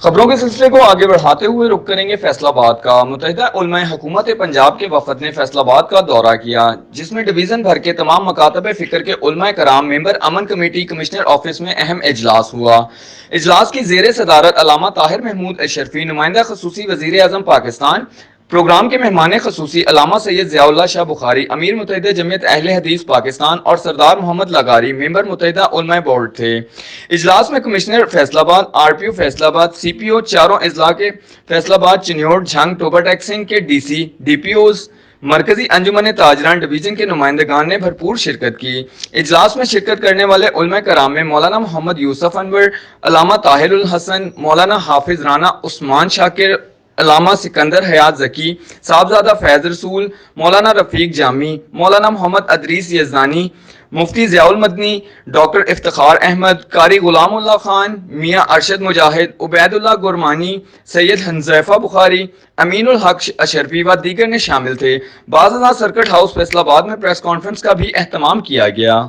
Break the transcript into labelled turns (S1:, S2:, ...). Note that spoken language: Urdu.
S1: خبروں کے سلسلے کو آگے بڑھاتے ہوئے رخ کریں گے فیصل آباد کا۔ متحدہ علماء حکومت پنجاب کے وفد نے فیصل آباد کا دورہ کیا، جس میں ڈویژن بھر کے تمام مکاتب فکر کے علماء کرام ممبر امن کمیٹی کمشنر آفس میں اہم اجلاس ہوا۔ اجلاس کی زیر صدارت علامہ طاہر محمود اشرفی، نمائندہ خصوصی وزیر اعظم پاکستان۔ پروگرام کے مہمان خصوصی علامہ سید ضیاء اللہ شاہ بخاری، امیر متحدہ جمعیت اہل حدیث پاکستان، اور سردار محمد لغاری، ممبر متحدہ علماء بورڈ تھے۔ اجلاس میں کمشنر فیصل آباد، آر پی او فیصل آباد، سی پی او چاروں اضلاع کے، فیصل آباد، چنیوٹ، جھنگ، ٹوبا ٹیکسنگ کے D C, D P Os, مرکزی انجمن تاجران ڈویژن کے نمائندگان نے بھرپور شرکت کی۔ اجلاس میں شرکت کرنے والے علماء کرام میں مولانا محمد یوسف انور، علامہ طاہر الحسن، مولانا حافظ رانا عثمان شاکر، علامہ سکندر حیات ذکی، صاحبزادہ فیض رسول، مولانا رفیق جامی، مولانا محمد ادریس یزدانی، مفتی ضیاء المدنی، ڈاکٹر افتخار احمد، قاری غلام اللہ خان، میاں ارشد مجاہد، عبید اللہ گرمانی، سید حنظیفہ بخاری، امین الحق اشرفی و دیگر نے شامل تھے۔ بعض ازاں سرکٹ ہاؤس فیصل آباد میں پریس کانفرنس کا بھی اہتمام کیا گیا۔